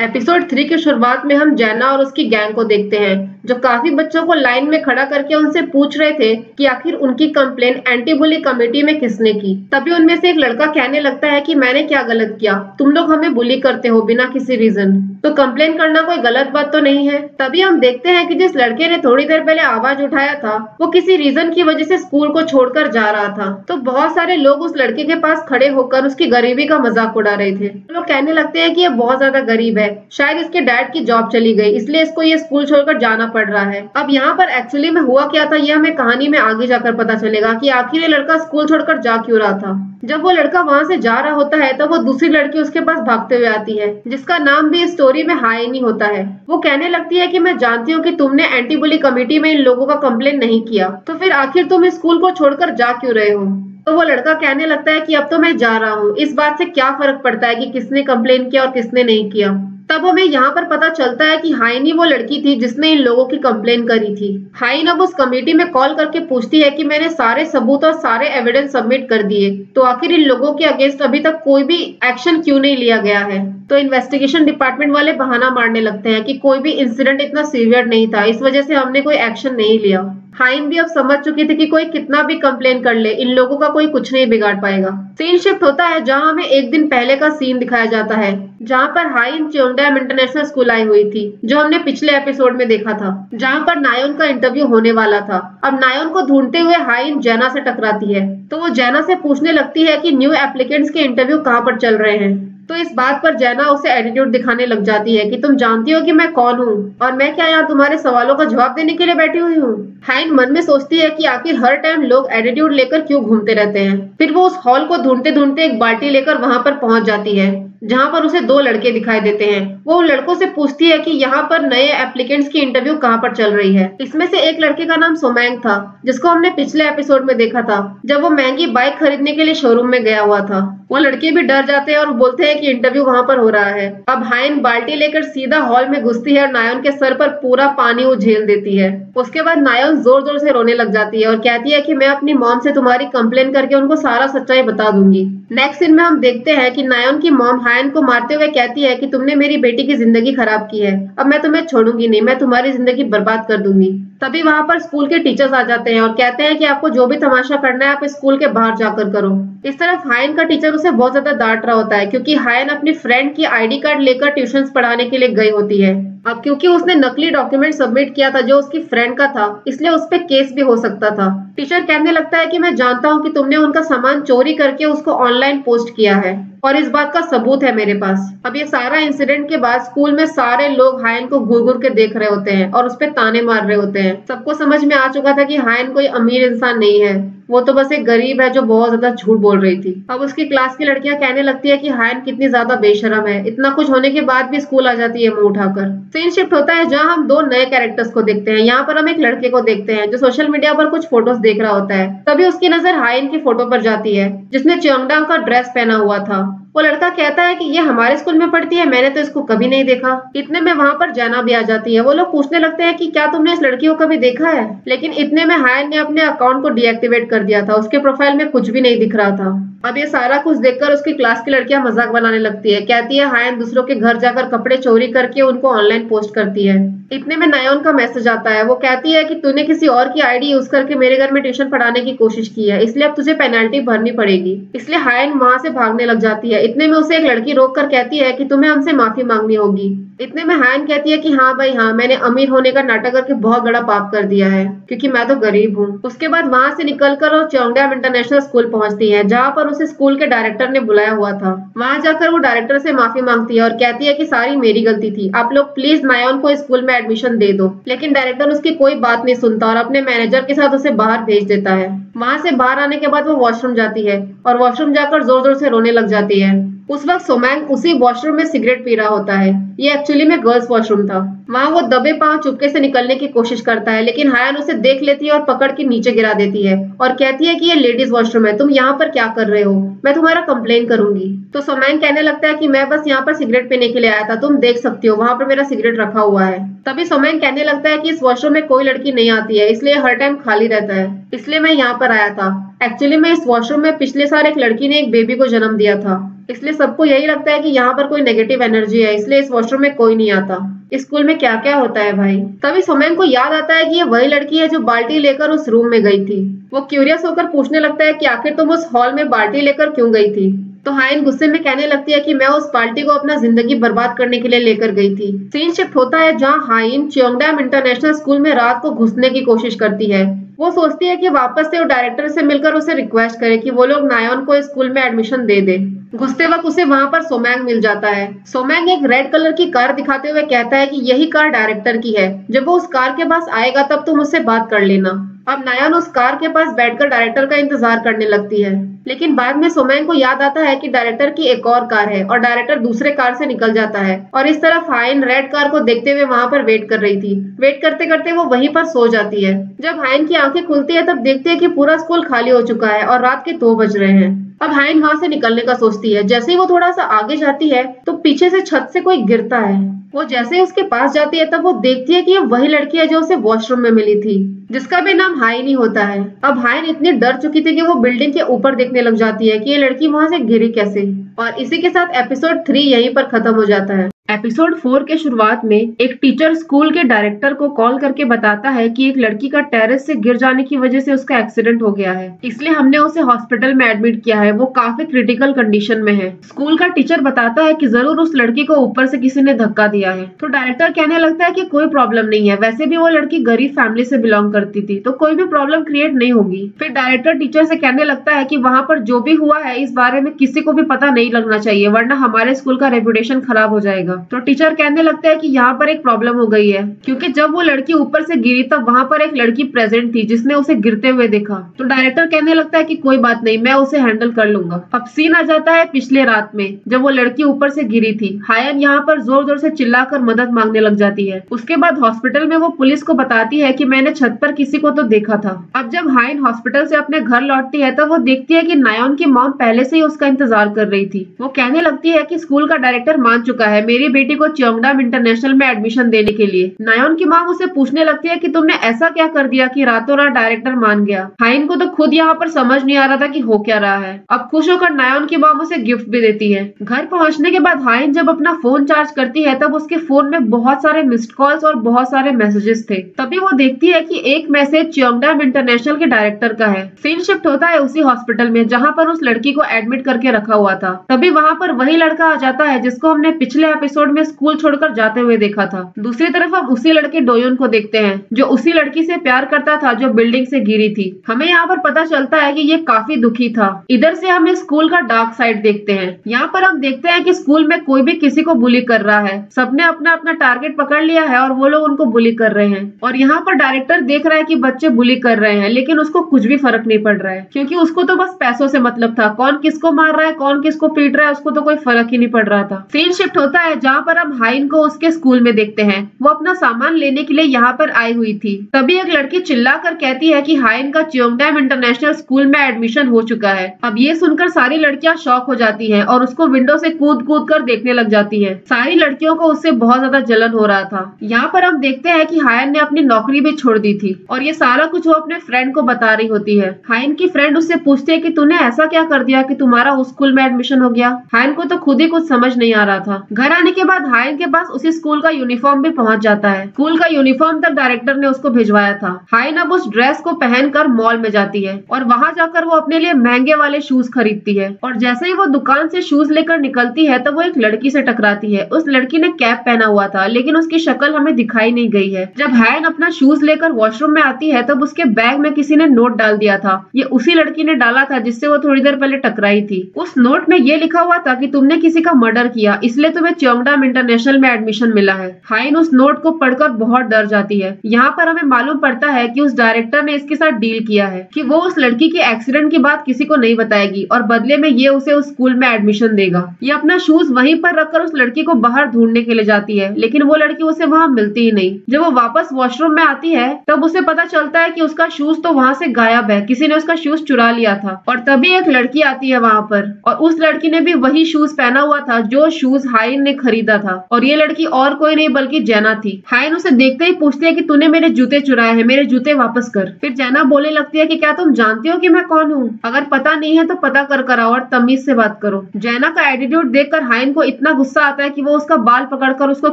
Episode 3 की शुरुआत में हम जैना और उसकी गैंग को देखते हैं जो काफी बच्चों को लाइन में खड़ा करके उनसे पूछ रहे थे कि आखिर उनकी कंप्लेन एंटी बुली कमेटी में किसने की। तभी उनमें से एक लड़का कहने लगता है कि मैंने क्या गलत किया, तुम लोग हमें बुली करते हो बिना किसी रीजन, तो कंप्लेन करना कोई गलत बात तो नहीं है। तभी हम देखते हैं कि जिस लड़के ने थोड़ी देर पहले आवाज उठाया था वो किसी रीजन की वजह से स्कूल को छोड़कर जा रहा था, तो बहुत सारे लोग उस लड़के के पास खड़े होकर उसकी गरीबी का मजाक उड़ा रहे थे। लोग कहने लगते हैं कि ये बहुत ज्यादा गरीब है, शायद इसके डैड की जॉब चली गई इसलिए इसको ये स्कूल छोड़कर जाना पड़ रहा है। अब यहाँ पर एक्चुअली में हुआ क्या था ये हमें कहानी में आगे जाकर पता चलेगा कि आखिर ये लड़का स्कूल छोड़कर जा क्यों रहा था। जब वो लड़का वहाँ से जा रहा होता है तो वो दूसरी लड़की उसके पास भागते हुए आती है जिसका नाम भी इस स्टोरी में हाइनी होता है। वो कहने लगती है कि मैं जानती हूँ कि तुमने एंटी बुली कमेटी में इन लोगों का कंप्लेन नहीं किया, तो फिर आखिर तुम इस स्कूल को छोड़कर जा क्यों रहे हो। तो वो लड़का कहने लगता है कि अब तो मैं जा रहा हूँ, इस बात से क्या फर्क पड़ता है कि किसने कंप्लेन किया और किसने नहीं किया। तब हमें यहाँ पर पता चलता है कि हाइनी वो लड़की थी जिसने इन लोगों की कंप्लेन करी थी। हाइन अब उस कमेटी में कॉल करके पूछती है कि मैंने सारे सबूत और सारे एविडेंस सबमिट कर दिए, तो आखिर इन लोगों के अगेंस्ट अभी तक कोई भी एक्शन क्यों नहीं लिया गया है। तो इन्वेस्टिगेशन डिपार्टमेंट वाले बहाना मारने लगते हैं कि कोई भी इंसिडेंट इतना सीवियर नहीं था, इस वजह से हमने कोई एक्शन नहीं लिया। हाइन भी अब समझ चुकी थी कि कोई कितना भी कंप्लेन कर ले इन लोगों का कोई कुछ नहीं बिगाड़ पाएगा। सीन शिफ्ट होता है जहां हमें एक दिन पहले का सीन दिखाया जाता है जहां पर हाइन चेओंगडैम इंटरनेशनल स्कूल आई हुई थी जो हमने पिछले एपिसोड में देखा था, जहां पर नायोन का इंटरव्यू होने वाला था। अब नायोन को ढूंढते हुए हाइन जैना से टकराती है, तो वो जैना से पूछने लगती है कि न्यू एप्लीकेंट्स के इंटरव्यू कहाँ पर चल रहे हैं। तो इस बात पर जैना उसे एटीट्यूड दिखाने लग जाती है कि तुम जानती हो कि मैं कौन हूँ और मैं क्या यहाँ तुम्हारे सवालों का जवाब देने के लिए बैठी हुई हूँ। हाइन मन में सोचती है कि आखिर हर टाइम लोग एटीट्यूड लेकर क्यों घूमते रहते हैं। फिर वो उस हॉल को ढूंढते ढूंढते एक बाल्टी लेकर वहां पर पहुंच जाती है जहां पर उसे दो लड़के दिखाई देते हैं। वो उन लड़कों से पूछती है कि यहाँ पर नए एप्लीकेंट्स की इंटरव्यू कहाँ पर चल रही है। इसमें से एक लड़के का नाम सोमैंग था जिसको हमने पिछले एपिसोड में देखा था जब वो महंगी बाइक खरीदने के लिए शोरूम में गया हुआ था। वो लड़के भी डर जाते हैं और बोलते हैं कि इंटरव्यू वहां पर हो रहा है। अब हाइन बाल्टी लेकर सीधा हॉल में घुसती है और नायोन के सर पर पूरा पानी उझेल देती है। उसके बाद नायोन जोर जोर से रोने लग जाती है और कहती है कि मैं अपनी मॉम से तुम्हारी कंप्लेन करके उनको सारा सच्चाई बता दूंगी। नेक्स्ट सीन में हम देखते हैं कि नायोन की मॉम हाइन को मारते हुए कहती है कि तुमने मेरी बेटी की जिंदगी खराब की है, अब मैं तुम्हें छोड़ूंगी नहीं, मैं तुम्हारी जिंदगी बर्बाद कर दूंगी। तभी वहां पर स्कूल के टीचर्स आ जाते हैं और कहते हैं कि आपको जो भी तमाशा करना है आप स्कूल के बाहर जाकर करो। इस तरफ हाइन का टीचर उसे बहुत ज्यादा डांट रहा होता है क्योंकि हाइन अपनी फ्रेंड की आईडी कार्ड लेकर ट्यूशन पढ़ाने के लिए गई होती है। अब क्योंकि उसने नकली डॉक्यूमेंट सबमिट किया था जो उसकी फ्रेंड का था, इसलिए उस पर केस भी हो सकता था। टीचर कहने लगता है कि मैं जानता हूँ कि तुमने उनका सामान चोरी करके उसको ऑनलाइन पोस्ट किया है और इस बात का सबूत है मेरे पास। अब ये सारा इंसिडेंट के बाद स्कूल में सारे लोग हाइन को घूर घूर के देख रहे होते हैं और उस पर ताने मार रहे होते हैं। सबको समझ में आ चुका था कि हाइन कोई अमीर इंसान नहीं है, वो तो बस एक गरीब है जो बहुत ज्यादा झूठ बोल रही थी। अब उसकी क्लास की लड़कियां कहने लगती है कि हाइन कितनी ज्यादा बेशरम है, इतना कुछ होने के बाद भी स्कूल आ जाती है मुंह उठाकर। सीन शिफ्ट होता है जहां हम दो नए कैरेक्टर्स को देखते हैं। यहाँ पर हम एक लड़के को देखते हैं जो सोशल मीडिया पर कुछ फोटोज देख रहा होता है। तभी उसकी नजर हाइन की फोटो पर जाती है जिसने चेओंगडाम का ड्रेस पहना हुआ था। वो लड़का कहता है कि ये हमारे स्कूल में पढ़ती है, मैंने तो इसको कभी नहीं देखा। इतने में वहाँ पर जैना भी आ जाती है। वो लोग पूछने लगते हैं कि क्या तुमने इस लड़की को कभी देखा है, लेकिन इतने में हाइन ने अपने अकाउंट को डीएक्टिवेट कर दिया था, उसके प्रोफाइल में कुछ भी नहीं दिख रहा था। अब ये सारा कुछ देखकर उसकी क्लास की लड़कियां मजाक बनाने लगती है। कहती है हाइन दूसरों के घर जाकर कपड़े चोरी करके उनको ऑनलाइन पोस्ट करती है। इतने में नायोन का मैसेज आता है। वो कहती है कि तूने किसी और की आईडी यूज करके मेरे घर में ट्यूशन पढ़ाने की कोशिश की है, इसलिए अब तुझे पेनल्टी भरनी पड़ेगी। इसलिए हाइन वहां से भागने लग जाती है। इतने में उसे एक लड़की रोक कर कहती है कि तुम्हें हमसे माफी मांगनी होगी। इतने में हाइन कहती है कि हाँ भाई हाँ, मैंने अमीर होने का नाटक करके बहुत बड़ा पाप कर दिया है क्योंकि मैं तो गरीब हूँ। उसके बाद वहां से निकलकर वो चेओंगडैम इंटरनेशनल स्कूल पहुंचती है जहाँ पर उसे स्कूल के डायरेक्टर ने बुलाया हुआ था। वहां जाकर वो डायरेक्टर से माफी मांगती है और कहती है कि सारी मेरी गलती थी, आप लोग प्लीज नायोन को स्कूल में एडमिशन दे दो। लेकिन डायरेक्टर उसकी कोई बात नहीं सुनता और अपने मैनेजर के साथ उसे बाहर भेज देता है। वहां से बाहर आने के बाद वो वॉशरूम जाती है और वॉशरूम जाकर जोर जोर से रोने लग जाती है। उस वक्त सोमैंग उसी वॉशरूम में सिगरेट पी रहा होता है। ये एक्चुअली में गर्ल्स वॉशरूम था। वहां वो दबे पांव चुपके से निकलने की कोशिश करता है, लेकिन हायन उसे देख लेती है और पकड़ के नीचे गिरा देती है और कहती है कि ये लेडीज वॉशरूम है, तुम यहाँ पर क्या कर रहे हो, मैं तुम्हारा कंप्लेन करूंगी। तो सोमैंग कहने लगता है कि मैं बस यहाँ पर सिगरेट पीने के लिए आया था, तुम देख सकती हो वहाँ पर मेरा सिगरेट रखा हुआ है। तभी सोमैंग कहने लगता है कि इस वॉशरूम में कोई लड़की नहीं आती है, इसलिए हर टाइम खाली रहता है, इसलिए मैं यहाँ पर आया था। एक्चुअली में इस वॉशरूम में पिछले साल एक लड़की ने एक बेबी को जन्म दिया था, इसलिए सबको यही लगता है कि यहाँ पर कोई नेगेटिव एनर्जी है, इसलिए इस वॉशरूम में कोई नहीं आता। स्कूल में क्या क्या होता है भाई। तभी सोमैंग को याद आता है कि ये वही लड़की है जो बाल्टी लेकर उस रूम में गई थी। वो क्यूरियस होकर पूछने लगता है कि आखिर तुम उस हॉल में बाल्टी लेकर क्यों गई थी। तो हाइन गुस्से में कहने लगती है कि मैं उस पार्टी को अपना जिंदगी बर्बाद करने के लिए लेकर गई थी। सीन शिफ्ट होता है जहां हाइन च्योंगडैम इंटरनेशनल स्कूल में रात को घुसने की कोशिश करती है। वो सोचती है कि वापस से वो डायरेक्टर से मिलकर उसे रिक्वेस्ट करे कि वो लोग नायोन को स्कूल में एडमिशन दे दे। घुसते वक्त उसे वहां पर सोमैंग मिल जाता है। सोमैंग एक रेड कलर की कार दिखाते हुए कहता है कि यही कार डायरेक्टर की है, जब वो उस कार के पास आएगा तब तुम उससे बात कर लेना। अब नायोन उस कार के पास बैठकर डायरेक्टर का इंतजार करने लगती है, लेकिन बाद में सोमैंग को याद आता है कि डायरेक्टर की एक और कार है और डायरेक्टर दूसरे कार से निकल जाता है। और इस तरफ हाइन रेड कार को देखते हुए वहां पर वेट कर रही थी। वेट करते करते वो वहीं पर सो जाती है। जब हाइन की आंखें खुलती है तब देखते है कि पूरा स्कूल खाली हो चुका है और रात के 2 बज रहे हैं। अब हाइन वहां से निकलने का सोचती है। जैसे ही वो थोड़ा सा आगे जाती है तो पीछे से छत से कोई गिरता है। वो जैसे ही उसके पास जाती है तब वो देखती है कि ये वही लड़की है जो उसे वॉशरूम में मिली थी, जिसका भी नाम हाइन ही होता है। अब हाइन इतनी डर चुकी थी कि वो बिल्डिंग के ऊपर देखने लग जाती है कि ये लड़की वहां से गिरी कैसे। और इसी के साथ एपिसोड 3 यहीं पर खत्म हो जाता है। एपिसोड 4 के शुरुआत में एक टीचर स्कूल के डायरेक्टर को कॉल करके बताता है कि एक लड़की का टेरेस से गिर जाने की वजह से उसका एक्सीडेंट हो गया है, इसलिए हमने उसे हॉस्पिटल में एडमिट किया है। वो काफी क्रिटिकल कंडीशन में है। स्कूल का टीचर बताता है कि जरूर उस लड़की को ऊपर से किसी ने धक्का दिया है। तो डायरेक्टर कहने लगता है कि कोई प्रॉब्लम नहीं है, वैसे भी वो लड़की गरीब फैमिली से बिलोंग करती थी, तो कोई भी प्रॉब्लम क्रिएट नहीं होगी। फिर डायरेक्टर टीचर से कहने लगता है कि वहां पर जो भी हुआ है इस बारे में किसी को भी पता नहीं लगना चाहिए, वरना हमारे स्कूल का रेपुटेशन खराब हो जाएगा। तो टीचर कहने लगता है कि यहाँ पर एक प्रॉब्लम हो गई है, क्योंकि जब वो लड़की ऊपर से गिरी तब वहां पर एक लड़की प्रेजेंट थी जिसने उसे गिरते हुए देखा। तो डायरेक्टर कहने लगता है कि कोई बात नहीं, मैं उसे हैंडल कर लूंगा। अब सीन आ जाता है पिछले रात में, जब वो लड़की ऊपर से गिरी थी। हायन यहाँ पर जोर जोर से चिल्लाकर मदद मांगने लग जाती है। उसके बाद हॉस्पिटल में वो पुलिस को बताती है कि मैंने छत पर किसी को तो देखा था। अब जब हायन हॉस्पिटल से अपने घर लौटती है तब वो देखती है कि नायोन की मॉम पहले से ही उसका इंतजार कर रही थी। वो कहने लगती है कि स्कूल का डायरेक्टर मान चुका है मेरी बेटी को च्योंगडैम इंटरनेशनल में एडमिशन देने के लिए। नायोन की मॉम उसे पूछने लगती है कि तुमने ऐसा क्या कर दिया कि रातों रात डायरेक्टर मान गया। हाइन को तो खुद यहाँ पर समझ नहीं आ रहा था कि हो क्या रहा है। अब खुश होकर नायोन की मॉम उसे गिफ्ट भी देती है। घर पहुंचने के बाद हाइन जब अपना फोन चार्ज करती है तब उसके फोन में बहुत सारे मिस्ड कॉल्स और बहुत सारे मैसेजेस थे। तभी वो देखती है कि एक मैसेज च्योंगडैम इंटरनेशनल के डायरेक्टर का है। सीन शिफ्ट होता है उसी हॉस्पिटल में जहाँ पर उस लड़की को एडमिट करके रखा हुआ था। तभी वहाँ पर वही लड़का आ जाता है जिसको हमने पिछले एपिसोड में स्कूल छोड़कर जाते हुए देखा था। दूसरी तरफ हम उसी लड़के डोयोन को देखते हैं जो उसी लड़की से प्यार करता था जो बिल्डिंग से गिरी थी। हमें यहाँ पर पता चलता है कि ये काफी दुखी था। इधर से हम स्कूल का डार्क साइड देखते हैं। यहाँ पर हम देखते हैं कि स्कूल में कोई भी किसी को बुली कर रहा है। सबने अपना अपना टारगेट पकड़ लिया है और वो लोग उनको बुली कर रहे हैं। और यहाँ पर डायरेक्टर देख रहा है कि बच्चे बुली कर रहे हैं, लेकिन उसको कुछ भी फर्क नहीं पड़ रहा है, क्योंकि उसको तो बस पैसों से मतलब था। कौन किसको मार रहा है, कौन किसको पीट रहा है, उसको तो कोई फर्क ही नहीं पड़ रहा था। सीन शिफ्ट होता है जहाँ पर हम हाइन को उसके स्कूल में देखते हैं। वो अपना सामान लेने के लिए यहाँ पर आई हुई थी। तभी एक लड़की चिल्लाकर कहती है कि हाइन का च्योंगडैम इंटरनेशनल स्कूल में एडमिशन हो चुका है। अब ये सुनकर सारी लड़कियां शॉक हो जाती हैं और उसको विंडो से कूद कूद कर देखने लग जाती है। सारी लड़कियों को उससे बहुत ज्यादा जलन हो रहा था। यहाँ पर हम देखते हैं कि हाइन ने अपनी नौकरी भी छोड़ दी थी और ये सारा कुछ वो अपने फ्रेंड को बता रही होती है। हाइन की फ्रेंड उससे पूछती है कि तूने ऐसा क्या कर दिया कि तुम्हारा उस स्कूल में एडमिशन हो गया। हाइन को तो खुद ही कुछ समझ नहीं आ रहा था। घर आने के बाद हाइन के पास उसी स्कूल का यूनिफॉर्म भी पहुंच जाता है। स्कूल का यूनिफॉर्म तक डायरेक्टर ने उसको भिजवाया था। हाइन अब उस ड्रेस को पहनकर मॉल में जाती है और वहां जाकर वो अपने लिए महंगे वाले शूज खरीदती है। और जैसे ही वो दुकान से शूज लेकर निकलती है तब वो एक लड़की से टकराती है। उस लड़की ने कैप पहना हुआ था, लेकिन उसकी शक्ल हमें दिखाई नहीं गई है। जब हाइन अपना शूज लेकर वॉशरूम में आती है तब उसके बैग में किसी ने नोट डाल दिया था। ये उसी लड़की ने डाला था जिससे वो थोड़ी देर पहले टकराई थी। उस नोट में ये लिखा हुआ था कि तुमने किसी का मर्डर किया, इसलिए तुम्हें च्योंगडैम इंटरनेशनल में एडमिशन मिला है। हाइन उस नोट को पढ़कर बहुत डर जाती है। यहाँ पर हमें मालूम पड़ता है कि उस डायरेक्टर ने इसके साथ डील किया है कि वो उस लड़की के एक्सीडेंट की बात किसी को नहीं बताएगी और बदले में ये उसे उस स्कूल में एडमिशन देगा। ये अपना शूज वहीं पर रखकर उस लड़की को बाहर ढूंढने के लिए जाती है, लेकिन वो लड़की उसे वहां मिलती ही नहीं। जब वो वापस वॉशरूम में आती है तब उसे पता चलता है कि उसका शूज तो वहां से गायब है, किसी ने उसका शूज चुरा लिया था। और तभी एक लड़की आती है वहां पर और उस लड़की लड़की ने भी वही शूज पहना हुआ था जो शूज हाइन ने खरीदा था, और ये लड़की और कोई नहीं बल्कि जैना थी। हाइन उसे देखते ही पूछती है कि तूने मेरे जूते चुराए हैं, मेरे जूते वापस कर। फिर जैना बोलने लगती है कि क्या तुम जानती हो कि मैं कौन हूँ? अगर पता नहीं है तो पता कर आओ और तमीज से बात करो। जैना का एटीट्यूड देखकर हाइन को इतना गुस्सा आता है कि वो उसका बाल पकड़कर उसको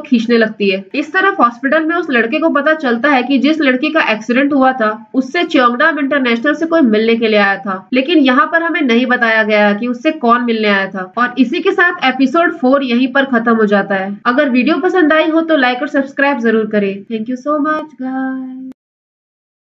खींचने लगती है। इस तरफ हॉस्पिटल में उस लड़के को पता चलता है कि जिस लड़की का एक्सीडेंट हुआ था उससे च्योंगडाम इंटरनेशनल से कोई मिलने के लिए आया था, लेकिन यहाँ पर हमें नहीं बताया गया कि उससे कौन मिलने आया था। और इसी के साथ एपिसोड 4 यहीं पर खत्म हो जाता है। अगर वीडियो पसंद आई हो तो लाइक और सब्सक्राइब जरूर करें। Thank you so much guys.